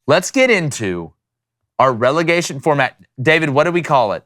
let's get into our relegation format. David, what did we call it?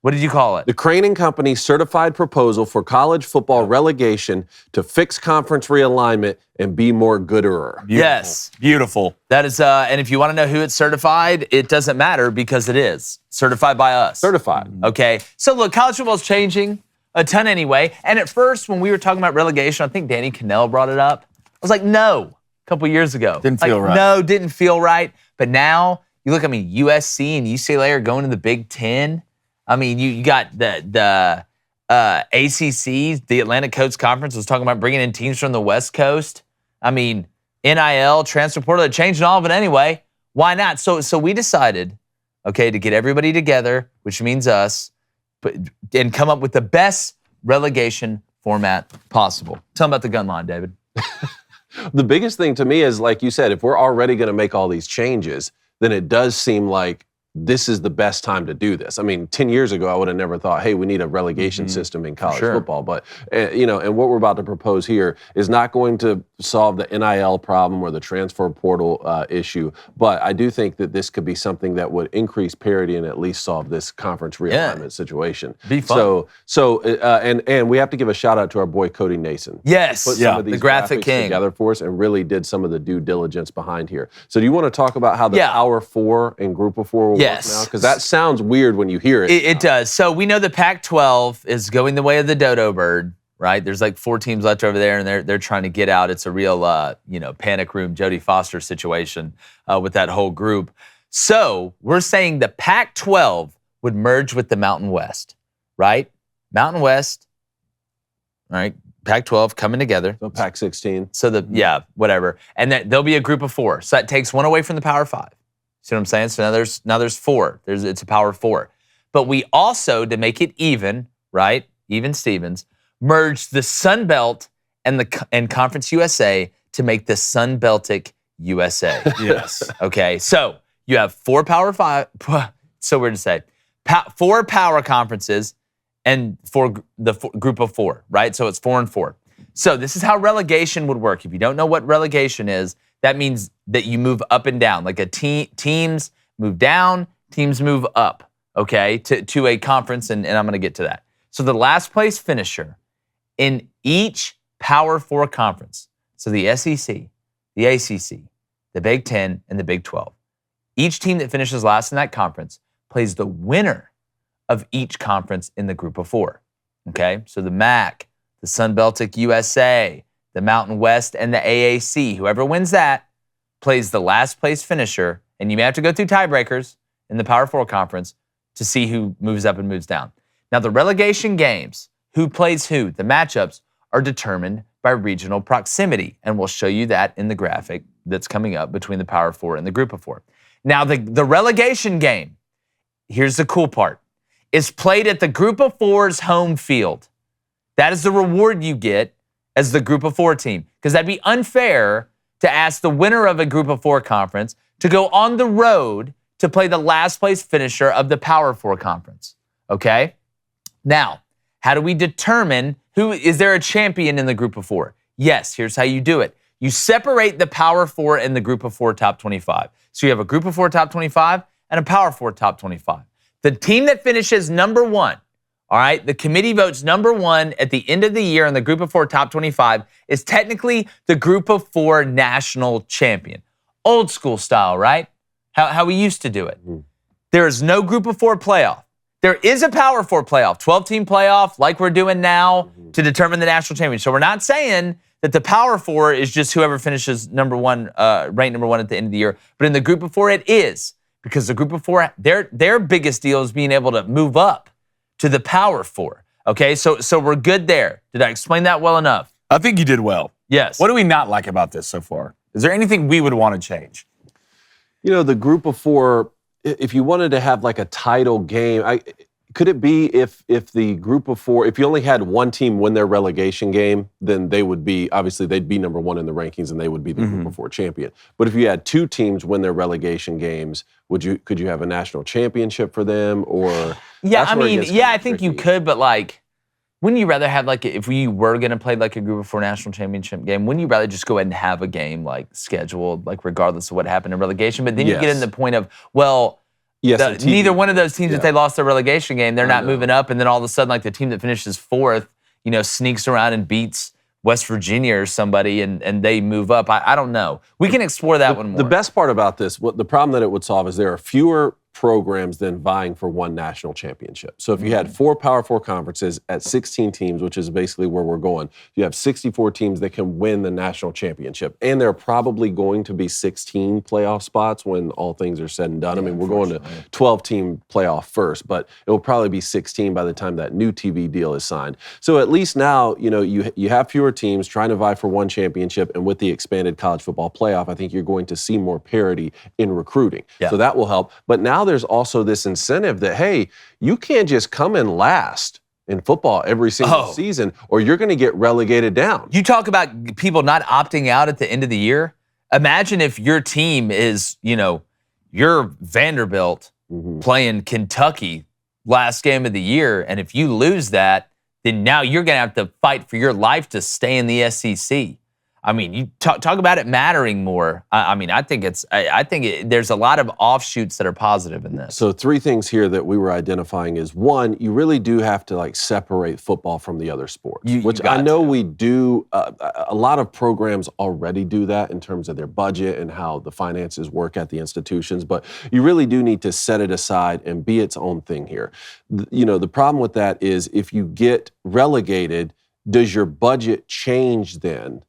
What did you call it? The Crane and Company certified proposal for college football relegation to fix conference realignment and be more gooder. Yes. Beautiful. That is, and if you want to know who it's certified, it doesn't matter because it is certified by us. Certified. Okay. So look, college football is changing a ton anyway. And at first, when we were talking about relegation, I think Danny Cannell brought it up. I was like, no, a couple years ago. Didn't feel right. No, didn't feel right. But now, you look, USC and UCLA are going to the Big Ten. You got the ACC, the Atlantic Coast Conference, was talking about bringing in teams from the West Coast. NIL, transfer portal, they're changing all of it anyway. Why not? So we decided, to get everybody together, which means us, and come up with the best relegation format possible. Tell them about the gun line, David. The biggest thing to me is, like you said, if we're already going to make all these changes, then it does seem like this is the best time to do this. 10 years ago, I would have never thought, hey, we need a relegation system in college football. But, and what we're about to propose here is not going to solve the NIL problem or the transfer portal issue. But I do think that this could be something that would increase parity and at least solve this conference realignment situation. Be fun. And we have to give a shout out to our boy Cody Nason. Yes, Put some of these the graphic king together for us and really did some of the due diligence behind here. So do you want to talk about how the Power Four and Group of Four will work now? Because that sounds weird when you hear it. It does. So we know the Pac-12 is going the way of the dodo bird, right? There's like 4 teams left over there, and they're trying to get out. It's a real, panic room, Jodie Foster situation with that whole group. So we're saying the Pac-12 would merge with the Mountain West, right? Mountain West, all right? Pac-12 coming together. So Pac-16. So whatever. And there'll be a group of 4. So that takes one away from the Power 5. See what I'm saying? So now there's 4. It's a Power 4. But we also, to make it even, right? Even Stevens, merged the Sun Belt and Conference USA to make the Sun Beltic USA. Yes. Okay. So you have 4 Power 5. So weird to say. 4 power conferences and group of 4, right? So it's 4 and 4. So this is how relegation would work. If you don't know what relegation is, that means that you move up and down. Like teams move down, teams move up, okay, to a conference, and I'm going to get to that. So the last place finisher in each Power 4 conference, so the SEC, the ACC, the Big Ten, and the Big 12, each team that finishes last in that conference plays the winner of each conference in the Group of 4, okay? So the MAC, the Sun Beltic USA, the Mountain West, and the AAC. Whoever wins that plays the last place finisher, and you may have to go through tiebreakers in the Power 4 conference to see who moves up and moves down. Now, the relegation games, who plays who, the matchups, are determined by regional proximity, and we'll show you that in the graphic that's coming up between the Power 4 and the Group of 4. Now, the relegation game, here's the cool part, is played at the Group of 4's home field. That is the reward you get as the Group of 4 team, because that'd be unfair to ask the winner of a Group of 4 conference to go on the road to play the last place finisher of the Power 4 conference, okay? Now, how do we determine is there a champion in the Group of 4? Yes, here's how you do it. You separate the Power 4 and the Group of 4 top 25. So you have a Group of 4 top 25 and a Power 4 top 25. The team that finishes number 1, all right, the committee votes number 1 at the end of the year in the Group of 4 top 25 is technically the Group of 4 national champion. Old school style, right? How we used to do it. Mm-hmm. There is no Group of 4 playoff. There is a Power 4 playoff, 12-team playoff like we're doing now to determine the national champion. So we're not saying that the Power 4 is just whoever finishes number 1, ranked number 1 at the end of the year. But in the Group of 4, it is. Because the Group of 4, their biggest deal is being able to move up to the Power 4. Okay, so we're good there. Did I explain that well enough? I think you did well. Yes. What do we not like about this so far? Is there anything we would want to change? The Group of 4, if you wanted to have like a title game, could it be if the Group of 4, if you only had one team win their relegation game, then they would be, obviously they'd be number 1 in the rankings and they would be the Group of 4 champion. But if you had 2 teams win their relegation games, could you have a national championship for them? Or yeah, I think you could, but like wouldn't you rather have like, if we were going to play like a group of 4 national championship game, wouldn't you rather just go ahead and have a game like scheduled, like regardless of what happened in relegation? But then you get in the point of, well, neither one of those teams, if they lost their relegation game, they're not moving up. And then all of a sudden, like the team that finishes 4th, sneaks around and beats West Virginia or somebody and they move up. I don't know. We can explore that one more. The best part about this, the problem that it would solve is there are fewer programs than vying for one national championship. So if you had 4 Power 4 conferences at 16 teams, which is basically where we're going, you have 64 teams that can win the national championship. And there are probably going to be 16 playoff spots when all things are said and done. I mean, we're going to 12-team playoff first, but it will probably be 16 by the time that new TV deal is signed. So at least now, you have fewer teams trying to vie for one championship, and with the expanded college football playoff, I think you're going to see more parity in recruiting. So that will help. But now there's also this incentive that, hey, you can't just come in last in football every single season or you're going to get relegated down. You talk about people not opting out at the end of the year. Imagine if your team is, you're Vanderbilt playing Kentucky last game of the year, and if you lose that, then now you're going to have to fight for your life to stay in the SEC. I mean, you talk about it mattering more. I think there's a lot of offshoots that are positive in this. So 3 things here that we were identifying is, 1, you really do have to separate football from the other sports, which I know we do. A lot of programs already do that in terms of their budget and how the finances work at the institutions, but you really do need to set it aside and be its own thing here. The problem with that is if you get relegated, does your budget change then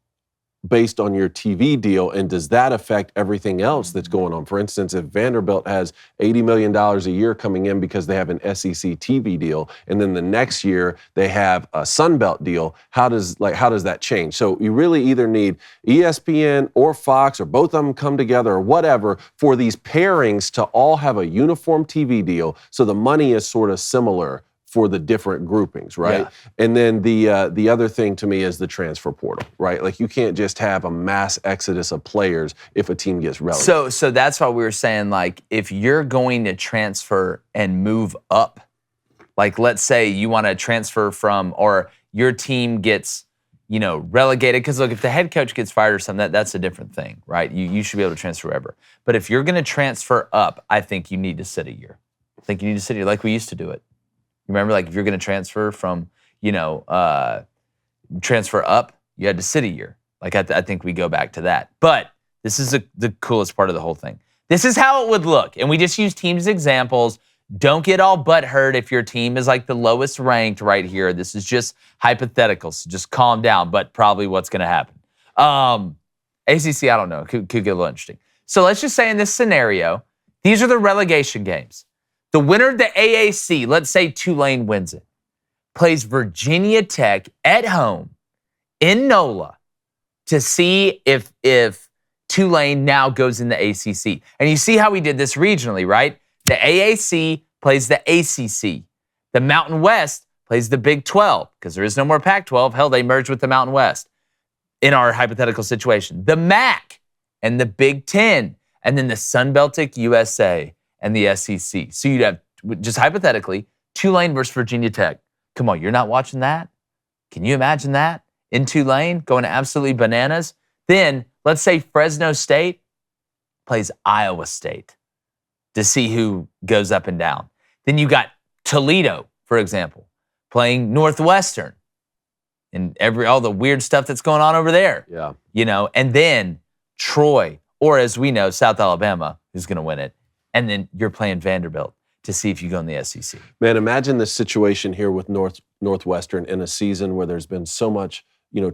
based on your TV deal, and does that affect everything else that's going on? For instance, if Vanderbilt has $80 million a year coming in because they have an SEC TV deal, and then the next year they have a Sun Belt deal, how does that change? So you really either need ESPN or Fox or both of them come together or whatever for these pairings to all have a uniform TV deal so the money is sort of similar for the different groupings, right? Yeah. And then the other thing to me is the transfer portal, right? Like you can't just have a mass exodus of players if a team gets relegated. So that's why we were saying, like, if you're going to transfer and move up, like let's say you want to transfer from, or your team gets, relegated, because look, if the head coach gets fired or something, that's a different thing, right? You should be able to transfer wherever. But if you're going to transfer up, I think you need to sit a year. I think you need to sit a year like we used to do it. Remember, like if you're going to transfer from, transfer up, you had to sit a year. Like I think we go back to that. But this is the coolest part of the whole thing. This is how it would look. And we just use teams as examples. Don't get all butthurt if your team is like the lowest ranked right here. This is just hypothetical, so just calm down, but probably what's going to happen. ACC, I don't know. Could get a little interesting. So let's just say in this scenario, these are the relegation games. The winner of the AAC, let's say Tulane wins it, plays Virginia Tech at home in NOLA to see if Tulane now goes in the ACC. And you see how we did this regionally, right? The AAC plays the ACC. The Mountain West plays the Big 12, because there is no more Pac-12. Hell, they merged with the Mountain West in our hypothetical situation. The MAC and the Big 10, and then the Sun Celtic USA and the SEC. So you'd have, just hypothetically, Tulane versus Virginia Tech. Come on, you're not watching that? Can you imagine that? In Tulane, going absolutely bananas? Then, let's say Fresno State plays Iowa State to see who goes up and down. Then you got Toledo, for example, playing Northwestern and all the weird stuff that's going on over there. Yeah. And then Troy, or as we know, South Alabama, who's going to win it. And then you're playing Vanderbilt to see if you go in the SEC. Man, imagine this situation here with Northwestern in a season where there's been so much,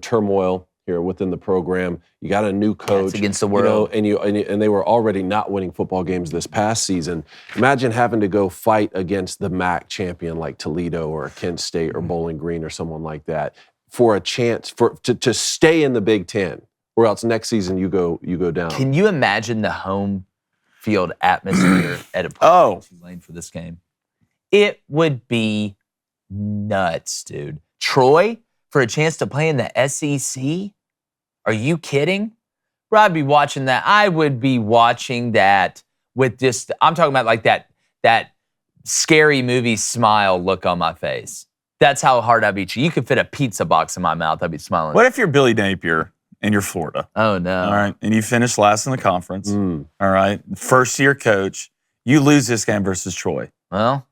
turmoil here within the program. You got a new coach. It's against the world. And they were already not winning football games this past season. Imagine having to go fight against the MAC champion like Toledo or Kent State or Bowling Green or someone like that for a chance to stay in the Big Ten, or else next season you go down. Can you imagine the home field atmosphere at a Tulane for this game? It would be nuts, dude. Troy for a chance to play in the SEC? Are you kidding? Bro, I'd be watching that. I would be watching that with just, I'm talking about like that scary movie smile look on my face. That's how hard I beat you. You could fit a pizza box in my mouth. I'd be smiling. What if you're Billy Napier and you're Florida? Oh, no. All right. And you finish last in the conference. Mm. All right. First year coach. You lose this game versus Troy. Well,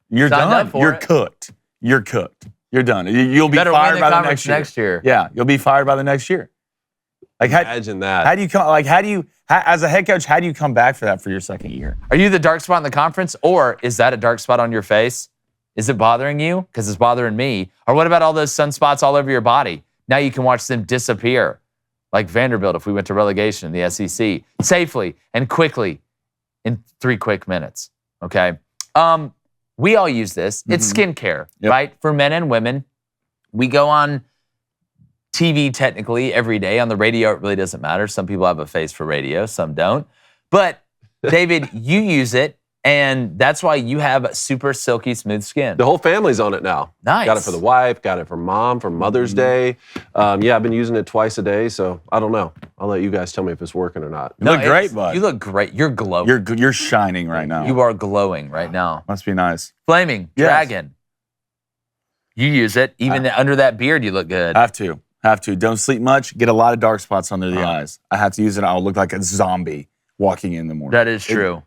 You're signed done. up for You're it. cooked. You're cooked. You're done. You'll be better fired win by the the conference next year. next year. Yeah, you'll be fired by the next year. Like, Imagine that. how do you come? Like, as a head coach, how do you come back for that for your second year? Are you the dark spot in the conference, or is that a dark spot on your face? Is it bothering you? Because it's bothering me. Or what about all those sunspots all over your body? Now you can watch them disappear, like Vanderbilt if we went to relegation in the SEC, safely and quickly in 3 quick minutes, okay? We all use this. It's skincare, right? For men and women. We go on TV technically every day. On the radio, it really doesn't matter. Some people have a face for radio, some don't. But, David, you use it, and that's why you have super silky, smooth skin. The whole family's on it now. Nice. Got it for the wife, got it for mom, for Mother's Day. Yeah, I've been using it twice a day, so I don't know. I'll let you guys tell me if it's working or not. You look great, bud. You look great. You're glowing. You're shining right now. You are glowing right now. Must be nice. Flaming Yes. Dragon. You use it. Even under that beard, you look good. Have to. Don't sleep much. Get a lot of dark spots under the eyes. I have to use it. I'll look like a zombie walking in the morning. That is true.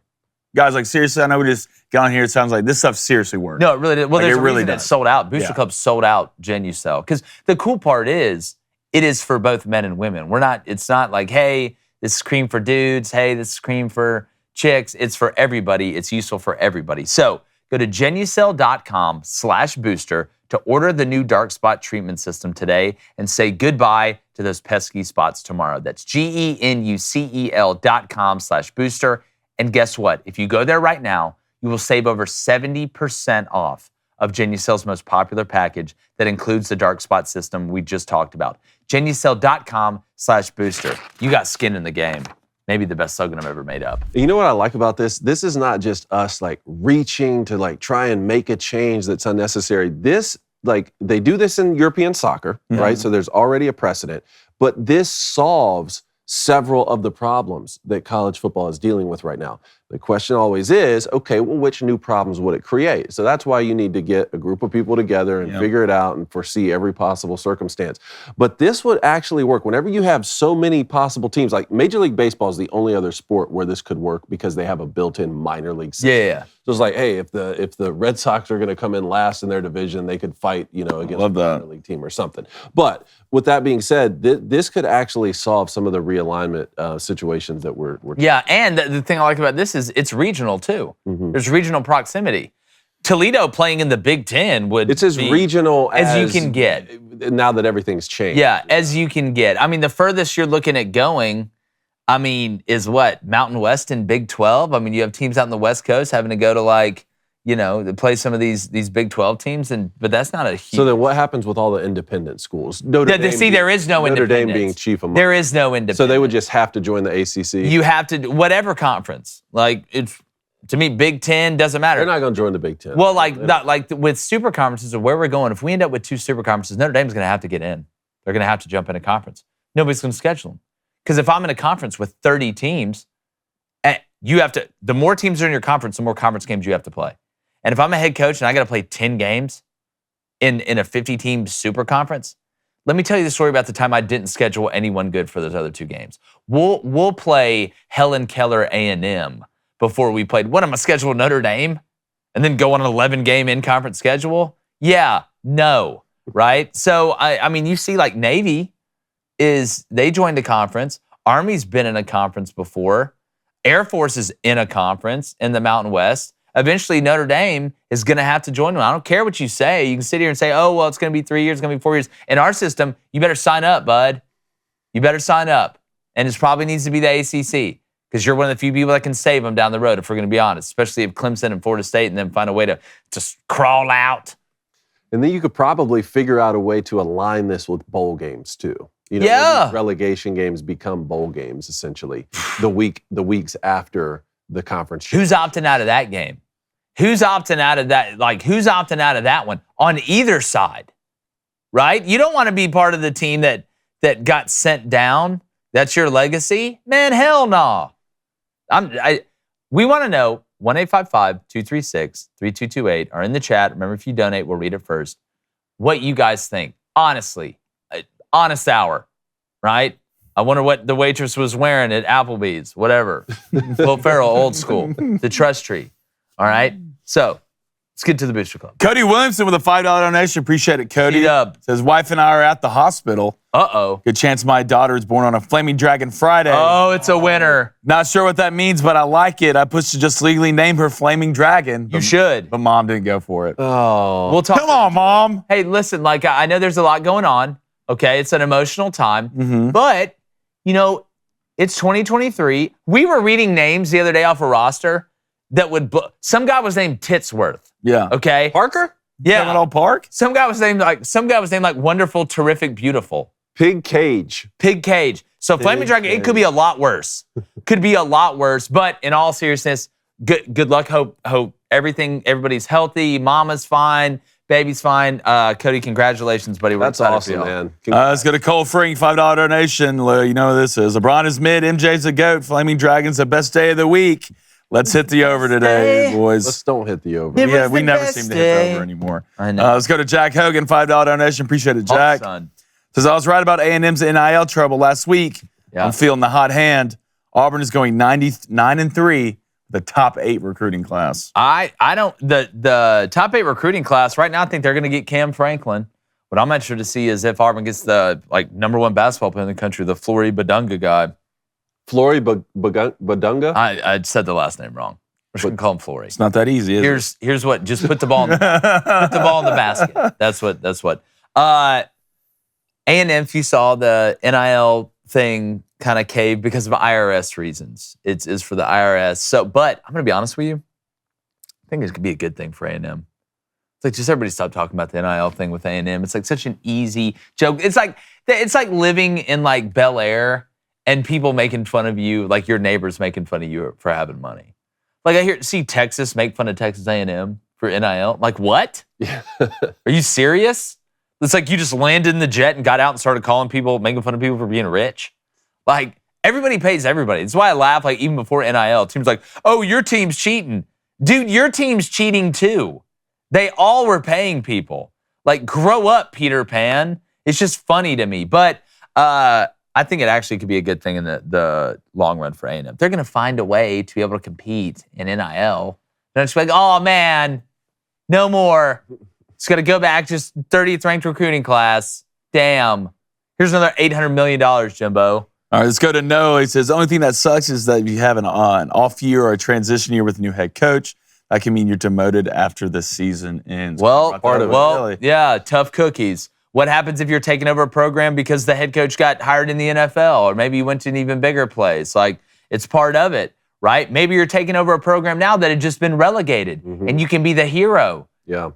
Guys, like, seriously, I know we just got on here. It sounds like this stuff seriously works. No, it really did. Well, Like, there's it a really reason does. it's sold out. Booster Yeah. Club sold out Genucel. Because the cool part is, it is for both men and women. It's not like, hey, this is cream for dudes. Hey, this is cream for chicks. It's for everybody. It's useful for everybody. So go to Genucel.com/booster to order the new dark spot treatment system today and say goodbye to those pesky spots tomorrow. That's GENUCEL.com/booster. And guess what? If you go there right now, you will save over 70% off of Genucel's most popular package that includes the dark spot system we just talked about. Genucel.com/booster. You got skin in the game. Maybe the best slogan I've ever made up. You know what I like about this? This is not just us like reaching to like try and make a change that's unnecessary. This, like, they do this in European soccer, right? So there's already a precedent, but this solves several of the problems that college football is dealing with right now. The question always is, okay, well, which new problems would it create? So that's why you need to get a group of people together and figure it out and foresee every possible circumstance. But this would actually work whenever you have so many possible teams. Like Major League Baseball is the only other sport where this could work because they have a built-in minor league system. Yeah. So it's like, hey, if the Red Sox are going to come in last in their division, they could fight, against a minor league team or something. But with that being said, this could actually solve some of the realignment situations that we're Yeah, and the thing I like about this is it's regional too. There's regional proximity. Toledo playing in the Big Ten would It's as be regional as you can get. now that everything's changed. Yeah, as you can get. I mean, the furthest you're looking at going, is what? Mountain West and Big 12? I mean, you have teams out in the West Coast having to go to to play some of these Big 12 teams, but that's not a huge... So then what happens with all the independent schools? there is no Notre independence. Dame being chief among There is no independence. So they would just have to join the ACC? You have to, whatever conference. To me, Big 10 doesn't matter. They're not going to join the Big Ten. Well, with super conferences or where we're going, if we end up with 2 super conferences, Notre Dame's going to have to get in. They're going to have to jump in a conference. Nobody's going to schedule them. Because if I'm in a conference with 30 teams, the more teams are in your conference, the more conference games you have to play. And if I'm a head coach and I got to play 10 games in a 50-team super conference, let me tell you the story about the time I didn't schedule anyone good for those other 2 games. We'll play Helen Keller A&M before we played. What, am I scheduled Notre Dame and then go on an 11-game in-conference schedule? Yeah, no, right? So, I mean, you see like Navy they joined a conference. Army's been in a conference before. Air Force is in a conference in the Mountain West. Eventually, Notre Dame is going to have to join one. I don't care what you say. You can sit here and say, oh, well, it's going to be 3 years, it's going to be 4 years. In our system, you better sign up, bud. You better sign up. And it probably needs to be the ACC because you're one of the few people that can save them down the road, if we're going to be honest, especially if Clemson and Florida State and then find a way to just crawl out. And then you could probably figure out a way to align this with bowl games too. Yeah. These relegation games become bowl games, essentially, the weeks after the conference. Who's opting out of that game? Who's opting out of that? Who's opting out of that one on either side, right? You don't want to be part of the team that got sent down. That's your legacy? Man, hell no. We want to know, 1-855-236-3228 or in the chat. Remember, if you donate, we'll read it first. What you guys think. Honestly, honest hour, right? I wonder what the waitress was wearing at Applebee's, whatever. Will Ferrell, old school. The trust tree. All right? So, let's get to the Booster Club. Cody Williamson with a $5 donation. Appreciate it, Cody. T-Dub. Says, wife and I are at the hospital. Uh-oh. Good chance my daughter is born on a Flaming Dragon Friday. Oh, it's a winner. Not sure what that means, but I like it. I pushed to just legally name her Flaming Dragon. You should. But Mom didn't go for it. Oh. We'll talk. Come on, Mom. Hey, listen, like, I know there's a lot going on. Okay, it's an emotional time. Mm-hmm. But, you know, it's 2023. We were reading names the other day off a roster that would some guy was named Titsworth. Yeah. Okay. Parker? Yeah. Seminole Park? Some guy was named like Wonderful, Terrific, Beautiful. Pig Cage. Pig Cage. So Flaming Dragon, it could be a lot worse. Could be a lot worse. But in all seriousness, good luck. Hope everybody's healthy. Mama's fine. Baby's fine. Cody, congratulations, buddy. We're That's excited for awesome, y'all. man. Let's go to Cole Fring, $5 donation. You know what this is. LeBron is mid, MJ's a GOAT, Flaming Dragon's the best day of the week. Let's hit the over today, boys. Let's don't hit the over. It Yeah, was we the never best seem to day. hit the over anymore. I know. Let's go to Jack Hogan, $5 donation. Appreciate it, Jack. Oh, son. Says, I was right about A&M's NIL trouble last week. Yeah. I'm feeling the hot hand. Auburn is going 99-3, the top 8 recruiting class. I don't the top 8 recruiting class right now. I think they're going to get Cam Franklin. What I'm interested to see is if Auburn gets the number 1 basketball player in the country, the Flory Badunga guy. Flory Badunga? I said the last name wrong. We're just going to call him Flory. It's not that easy, is it? Here's what. Just put the ball in the basket. That's what. A&M, if you saw the NIL thing kind of cave because of IRS reasons. It's for the IRS. So, but I'm going to be honest with you. I think this could be a good thing for A&M. It's like just everybody stop talking about the NIL thing with A&M. It's like such an easy joke. It's like living in like Bel Air and people making fun of you, like your neighbors making fun of you for having money. Like I see Texas make fun of Texas A&M for NIL. I'm like, what? Yeah. Are you serious? It's like you just landed in the jet and got out and started calling people, making fun of people for being rich. Like, everybody pays everybody. That's why I laugh, like, even before NIL. Teams like, oh, your team's cheating. Dude, your team's cheating too. They all were paying people. Like, grow up, Peter Pan. It's just funny to me. But I think it actually could be a good thing in the long run for A&M. They're going to find a way to be able to compete in NIL. They're just like, oh, man, no more. It's going to go back just 30th ranked recruiting class. Damn. Here's another $800 million, Jimbo. All right, let's go to Noah. He says, the only thing that sucks is that you have an off year or a transition year with a new head coach. That can mean you're demoted after the season ends. Yeah, tough cookies. What happens if you're taking over a program because the head coach got hired in the NFL, or maybe you went to an even bigger place? Like, it's part of it, right? Maybe you're taking over a program now that had just been relegated, and you can be the hero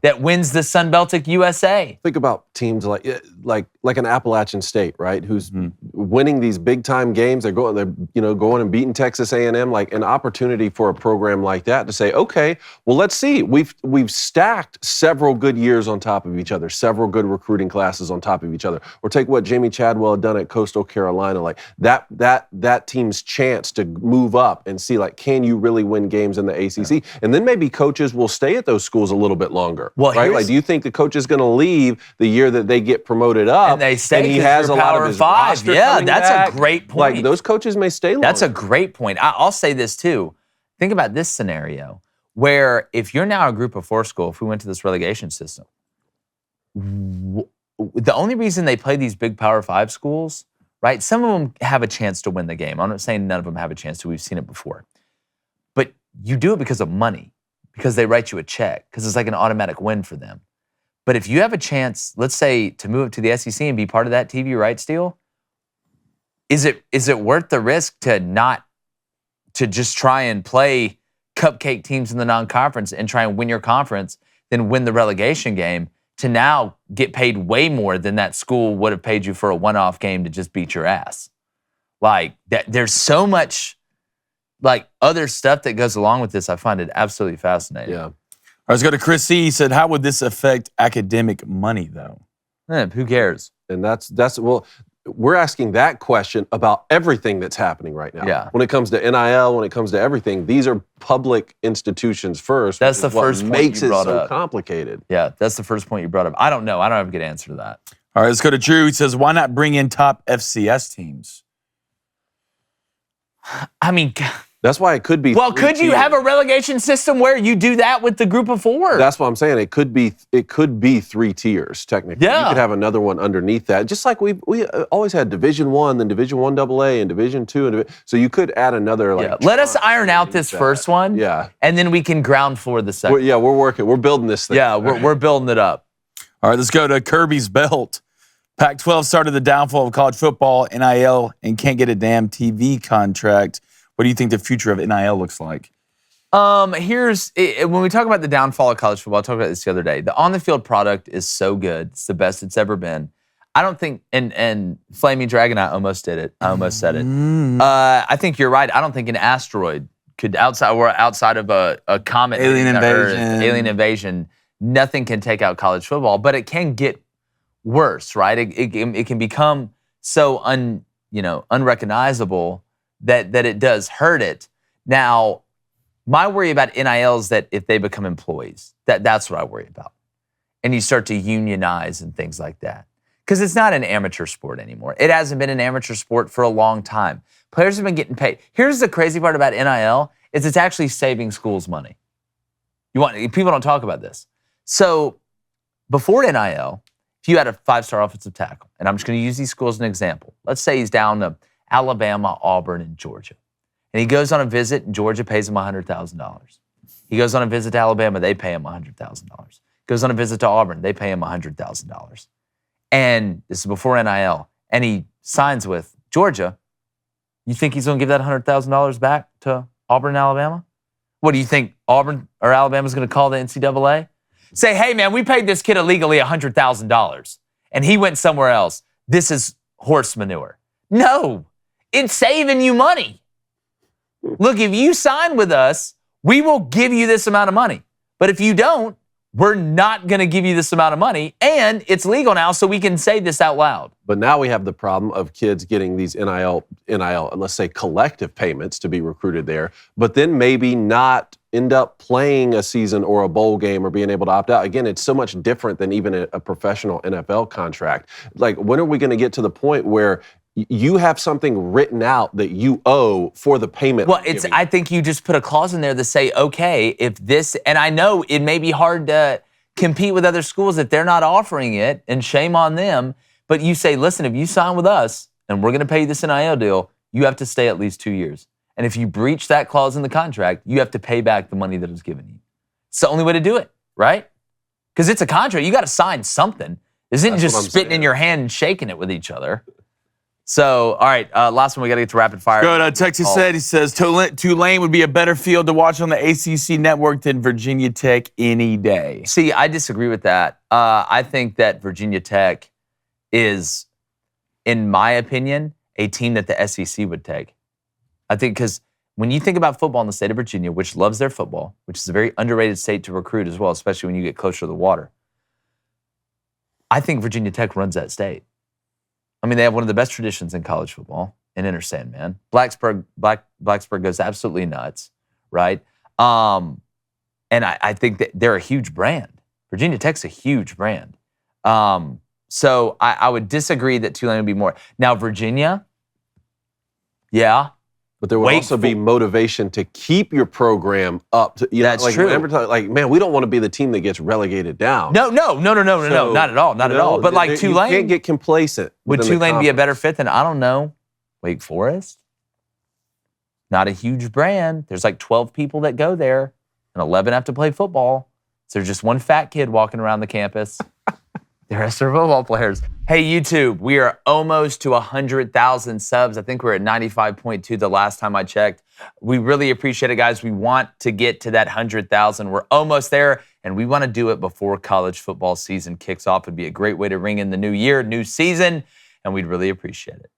that wins the Sun Celtic USA. Think about teams like an Appalachian State, right? Who's winning these big time games. They're going and beating Texas A&M. Like an opportunity for a program like that to say, okay, well, let's see. We've stacked several good years on top of each other, several good recruiting classes on top of each other. Or take what Jamie Chadwell had done at Coastal Carolina, like that team's chance to move up and see, like, can you really win games in the ACC? And then maybe coaches will stay at those schools a little bit longer, right? Like, do you think the coach is going to leave the year that they get promoted up? And they stay, and he has a lot of his roster coming back? A great point. Like, those coaches may stay longer. That's a great point. I'll say this too. Think about this scenario where if you're now a group of 4 school, if we went to this relegation system, the only reason they play these big Power 5 schools, right? Some of them have a chance to win the game. I'm not saying none of them have a chance to. We've seen it before. But you do it because of money, because they write you a check, because it's like an automatic win for them. But if you have a chance, let's say, to move up to the SEC and be part of that TV rights deal, is it worth the risk to just try and play cupcake teams in the non-conference and try and win your conference, then win the relegation game, to now get paid way more than that school would have paid you for a one-off game to just beat your ass? Like, there's so much like other stuff that goes along with this. I find it absolutely fascinating. Yeah. All right, let's go to Chris C. He said, how would this affect academic money, though? Who cares? And that's well, we're asking that question about everything that's happening right now. Yeah. When it comes to NIL, when it comes to everything, these are public institutions first. That's which the is what first point makes you it brought so up. complicated. Yeah, that's the first point you brought up. I don't know. I don't have a good answer to that. All right, let's go to Drew. He says, why not bring in top FCS teams? I mean, That's why it could be. well, 3 could you tiers. have a relegation system where you do that with the group of 4? That's what I'm saying. It could be 3 tiers technically. Yeah. You could have another one underneath that, just like we always had Division 1, then Division 1 AA, and Division 2, and so you could add another like. Yeah. Let us iron out this that. first one. Yeah. And then we can ground for the second. We're working. We're building this thing. Yeah, we're building it up. All right, let's go to Kirby's Belt. Pac-12 started the downfall of college football, NIL, and can't get a damn TV contract. What do you think the future of NIL looks like? When we talk about the downfall of college football, I talked about this the other day. The on-the-field product is so good. It's the best it's ever been. I don't think, and Flaming Dragon, I almost did it. I almost said it. I think you're right. I don't think an asteroid could, outside of a comet, Alien hitting the invasion. Earth, alien invasion, nothing can take out college football, but it can get worse, right? It can become so unrecognizable that it does hurt it. Now, my worry about NIL is that if they become employees, that's what I worry about. And you start to unionize and things like that. Because it's not an amateur sport anymore. It hasn't been an amateur sport for a long time. Players have been getting paid. Here's the crazy part about NIL, is it's actually saving schools money. People don't talk about this. So before NIL, if you had a 5-star offensive tackle, and I'm just going to use these schools as an example. Let's say he's down to Alabama, Auburn, and Georgia. And he goes on a visit, and Georgia pays him $100,000. He goes on a visit to Alabama, they pay him $100,000. Goes on a visit to Auburn, they pay him $100,000. And this is before NIL. And he signs with Georgia. You think he's going to give that $100,000 back to Auburn and Alabama? What do you think, Auburn or Alabama's going to call the NCAA? Say, hey, man, we paid this kid illegally $100,000, and he went somewhere else. This is horse manure. No, it's saving you money. Look, if you sign with us, we will give you this amount of money. But if you don't, we're not going to give you this amount of money, and it's legal now, so we can say this out loud. But now we have the problem of kids getting these NIL, let's say collective payments to be recruited there, but then maybe not end up playing a season or a bowl game or being able to opt out. Again, it's so much different than even a professional NFL contract. Like, when are we going to get to the point where you have something written out that you owe for the payment? Well, I think you just put a clause in there to say, okay, if this, and I know it may be hard to compete with other schools if they're not offering it, and shame on them, but you say, listen, if you sign with us and we're going to pay you this NIL deal, you have to stay at least 2 years. And if you breach that clause in the contract, you have to pay back the money that was given you. It's the only way to do it, right? Because it's a contract. You got to sign something. This isn't just spitting in your hand and shaking it with each other. So, all right, last one, we got to get to rapid fire. Good. Texas said, he says, Tulane would be a better field to watch on the ACC network than Virginia Tech any day. See, I disagree with that. I think that Virginia Tech is, in my opinion, a team that the SEC would take. I think because when you think about football in the state of Virginia, which loves their football, which is a very underrated state to recruit as well, especially when you get closer to the water, I think Virginia Tech runs that state. I mean, they have one of the best traditions in college football, in Inner Sandman. Blacksburg goes absolutely nuts, right? And I think that they're a huge brand. Virginia Tech's a huge brand. So I would disagree that Tulane would be more. Now, Virginia, yeah. But there would also be motivation to keep your program up. That's true. Like, man, we don't want to be the team that gets relegated down. No, not at all, not at all. But like Tulane, you can't get complacent. Would Tulane be a better fit than, I don't know, Wake Forest? Not a huge brand. There's like 12 people that go there, and 11 have to play football. So there's just one fat kid walking around the campus. The rest are football players. Hey, YouTube, we are almost to 100,000 subs. I think we're at 95.2 the last time I checked. We really appreciate it, guys. We want to get to that 100,000. We're almost there, and we want to do it before college football season kicks off. It'd be a great way to ring in the new year, new season, and we'd really appreciate it.